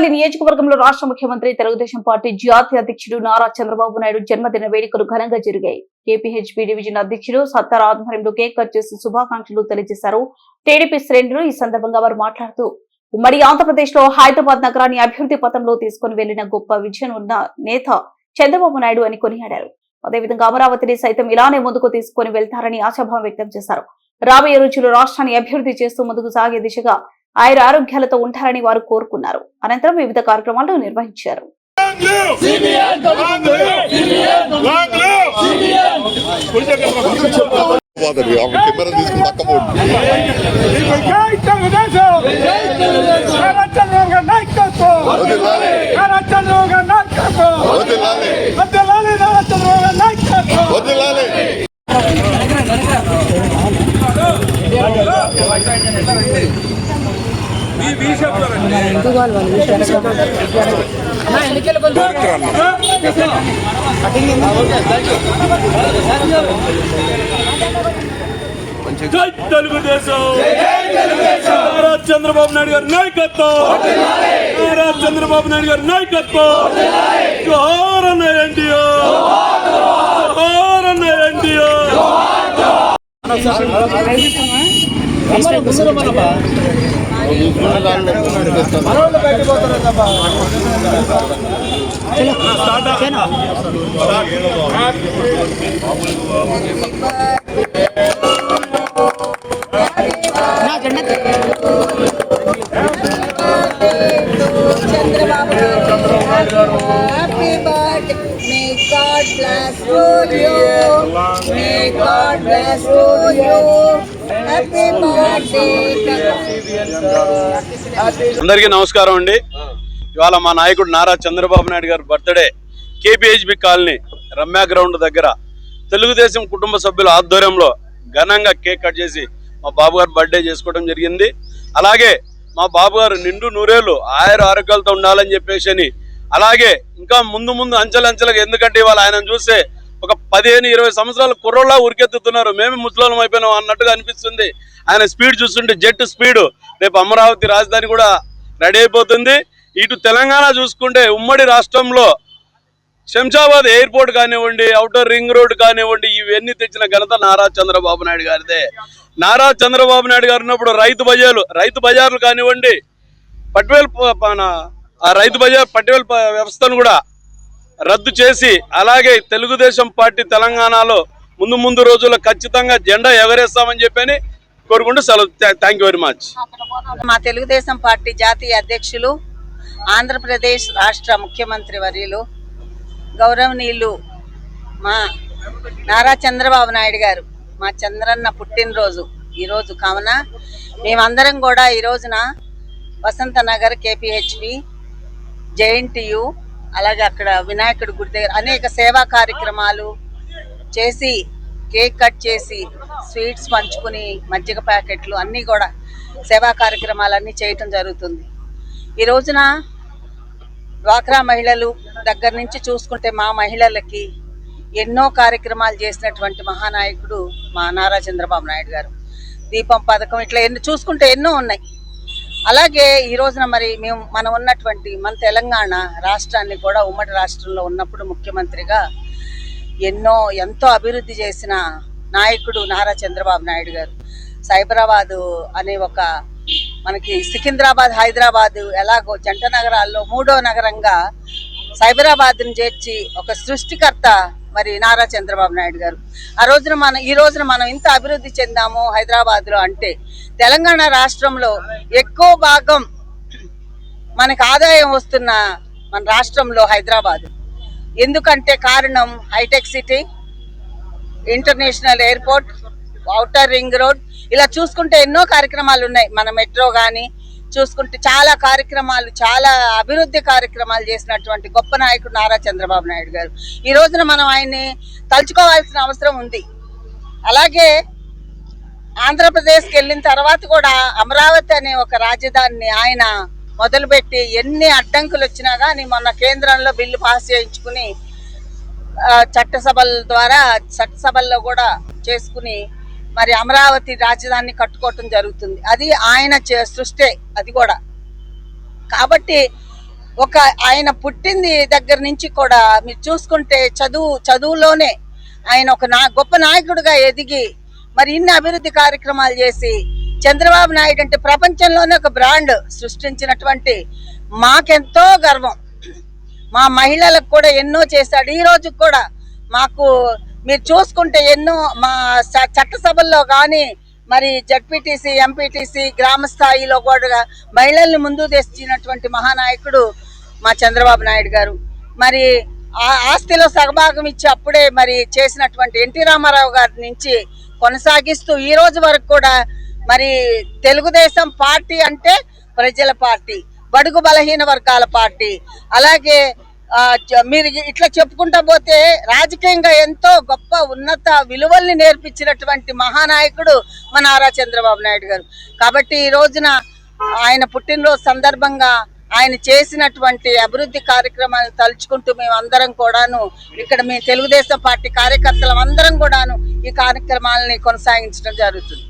ఉండవల్లి నియోజకవర్గంలో రాష్ట్ర ముఖ్యమంత్రి తెలుగుదేశం పార్టీ జాతీయ అధ్యక్షుడు నారా చంద్రబాబు నాయుడు జన్మదిన వేడుకలు ఘనంగా జరిగాయి. కేపీహెచ్పీ డివిజన్ అధ్యక్షుడు సత్తార్ ఆధ్వర్యంలో కేక్ కట్ చేసి శుభాకాంక్షలు తెలియజేశారు టీడీపీ శ్రేణులు. ఈ సందర్భంగా వారు మాట్లాడుతూ ఉమ్మడి ఆంధ్రప్రదేశ్ లో హైదరాబాద్ నగరాన్ని అభివృద్ధి పథంలో తీసుకుని వెళ్లిన గొప్ప విజన్ ఉన్న నేత చంద్రబాబు నాయుడు అని కొనియాడారు. అదేవిధంగా అమరావతిని సైతం ఇలానే ముందుకు తీసుకుని వెళ్తారని ఆశాభావం వ్యక్తం చేశారు. రాబోయే రోజుల్లో రాష్ట్రాన్ని అభివృద్ధి చేస్తూ ముందుకు సాగే దిశగా ఆయన ఆరోగ్యాలతో ఉంటారని వారు కోరుకున్నారు. అనంతరం వివిధ కార్యక్రమాలు నిర్వహించారు. చంద్రబాబు నాయుడు గారి నాయకత్వం, చంద్రబాబు నాయుడు గారి నాయకత్వం. జోహార్ అన్న ఎన్టీఆర్, జోహార్ అన్న NTR. Happy birthday, may God bless you, may God bless you, happy birthday. అందరికీ నమస్కారం అండి. ఇవాళ మా నాయకుడు నారా చంద్రబాబు నాయుడు గారి birthday KPHB colony Ramya ground దగ్గర తెలుగుదేశం కుటుంబ సభ్యుల ఆధ్వర్యంలో ఘనంగా కేక్ కట్ చేసి మా బాబు గారు బర్త్డే చేసుకోవడం జరిగింది. అలాగే మా బాబు గారు నిండు నూరేళ్లు ఆరోగ్యాలతో ఉండాలని చెప్పేసి, అలాగే ఇంకా ముందు ముందు అంచెలంచెలుగా, ఎందుకంటే ఇవాళ ఆయన చూస్తే ఒక 15-20 సంవత్సరాల కుర్రోళ్ళ ఉరికెత్తుతున్నారు. మేమే ముసలోళ్ళం అయిపోయినాం అన్నట్టుగా అనిపిస్తుంది. ఆయన స్పీడ్ చూస్తుంటే జెట్ స్పీడ్. రేపు అమరావతి రాజధాని కూడా రెడీ అయిపోతుంది. ఇటు తెలంగాణ చూసుకుంటే ఉమ్మడి రాష్ట్రంలో శంషాబాద్ ఎయిర్పోర్ట్ కానివ్వండి, ఔటర్ రింగ్ రోడ్ కానివ్వండి, ఇవన్నీ తెచ్చిన ఘనత నారా చంద్రబాబు నాయుడు గారిదే. నారా చంద్రబాబు నాయుడు గారు ఉన్నప్పుడు రైతు బజార్లు కానివ్వండి, రైతు బజార్ పట్వేల్ వ్యవస్థను కూడా రద్దు చేసి, అలాగే తెలుగుదేశం పార్టీ తెలంగాణలో ముందు రోజుల్లో ఖచ్చితంగా జెండా ఎగరేస్తామని చెప్పని కోరుకుంటూ సెలవు. Thank you very much. మా తెలుగుదేశం పార్టీ జాతీయ అధ్యక్షులు, ఆంధ్రప్రదేశ్ రాష్ట్ర ముఖ్యమంత్రి వర్యులు, గౌరవనీయులు మా నారా చంద్రబాబు నాయుడు గారు, మా చంద్రన్న పుట్టినరోజు ఈరోజు కావున మేమందరం కూడా ఈ రోజున వసంత నగర్, కేపీహెచ్పి, జేఎన్టీయు, అలాగే అక్కడ వినాయకుడి గుడి దగ్గర అనేక సేవా కార్యక్రమాలు చేసి, కేక్ కట్ చేసి, స్వీట్స్ పంచుకుని, మజ్జిగ ప్యాకెట్లు అన్నీ కూడా సేవా కార్యక్రమాలన్నీ చేయటం జరుగుతుంది. ఈ రోజున డ్వాక్రా మహిళలు దగ్గర నుంచి చూసుకుంటే మా మహిళలకి ఎన్నో కార్యక్రమాలు చేసినటువంటి మహానాయకుడు మా నారా చంద్రబాబు నాయుడు గారు. దీపం పథకం ఇట్లా చూసుకుంటే ఎన్నో ఉన్నాయి. అలాగే ఈ రోజున మరి మనం ఉన్నటువంటి మన తెలంగాణ రాష్ట్రాన్ని కూడా ఉమ్మడి రాష్ట్రంలో ఉన్నప్పుడు ముఖ్యమంత్రిగా ఎంతో అభివృద్ధి చేసిన నాయకుడు నారా చంద్రబాబు నాయుడు గారు. సైబరాబాద్ అనే ఒక మనకి సికింద్రాబాద్, హైదరాబాద్ ఎలాగో జంట నగరాల్లో 3వ నగరంగా సైబరాబాద్ని చేర్చి ఒక సృష్టికర్త మరి నారా చంద్రబాబు నాయుడు గారు. ఈ రోజున మనం ఇంత అభివృద్ధి చెందాము హైదరాబాద్లో అంటే, తెలంగాణ రాష్ట్రంలో ఎక్కువ భాగం మనకు ఆదాయం వస్తున్న మన రాష్ట్రంలో హైదరాబాద్. ఎందుకంటే కారణం hitech city, international airport, outer ring road, ఇలా చూసుకుంటే ఎన్నో కార్యక్రమాలు ఉన్నాయి. మన మెట్రో కానీ చూసుకుంటే చాలా కార్యక్రమాలు, చాలా అభివృద్ధి కార్యక్రమాలు చేసినటువంటి గొప్ప నాయకుడు నారా చంద్రబాబు నాయుడు గారు. ఈ రోజున మనం ఆయన్ని తలుచుకోవాల్సిన అవసరం ఉంది. అలాగే ఆంధ్రప్రదేశ్కి వెళ్ళిన తర్వాత కూడా అమరావతి అనే ఒక రాజధానిని ఆయన మొదలుపెట్టి ఎన్ని అడ్డంకులు వచ్చినా కానీ మొన్న కేంద్రంలో బిల్లు పాస్ చేయించుకుని చట్టసభల్లో కూడా చేసుకుని మరి అమరావతి రాజధానిని కట్టుకోవటం జరుగుతుంది. అది ఆయన సృష్టి అది కూడా. కాబట్టి ఒక ఆయన పుట్టింది దగ్గర నుంచి కూడా మీరు చూసుకుంటే చదువులోనే ఆయన ఒక గొప్ప నాయకుడిగా ఎదిగి మరి ఇన్ని అభివృద్ధి కార్యక్రమాలు చేసి చంద్రబాబు నాయుడు అంటే ప్రపంచంలోనే ఒక బ్రాండ్ సృష్టించినటువంటి మాకెంతో గర్వం. మా మహిళలకు కూడా ఎన్నో చేశాడు. ఈ రోజు కూడా మాకు మీరు చూసుకుంటే ఎన్నో మా చట్టసభల్లో కానీ మరి జడ్పీటీసీ, ఎంపీటీసీ, గ్రామ స్థాయిలో కూడా మహిళల్ని ముందు తెచ్చినటువంటి మహానాయకుడు మా చంద్రబాబు నాయుడు గారు. మరి ఆస్తిలో సగభాగం ఇచ్చి అప్పుడే మరి చేసినటువంటి ఎన్టీ రామారావు గారి నుంచి కొనసాగిస్తూ ఈ రోజు వరకు కూడా మరి తెలుగుదేశం పార్టీ అంటే ప్రజల పార్టీ, బడుగు బలహీన వర్గాల పార్టీ. అలాగే మీరు ఇట్లా చెప్పుకుంటా పోతే రాజకీయంగా ఎంతో గొప్ప ఉన్నత విలువల్ని నేర్పించినటువంటి మహానాయకుడు మన నారా చంద్రబాబు నాయుడు గారు. కాబట్టి ఈ రోజున ఆయన పుట్టినరోజు సందర్భంగా ఆయన చేసినటువంటి అభివృద్ధి కార్యక్రమాలను తలుచుకుంటూ మేము అందరం కూడాను ఇక్కడ మేము తెలుగుదేశం పార్టీ కార్యకర్తలం అందరం కూడాను ఈ కార్యక్రమాలని కొనసాగించడం జరుగుతుంది.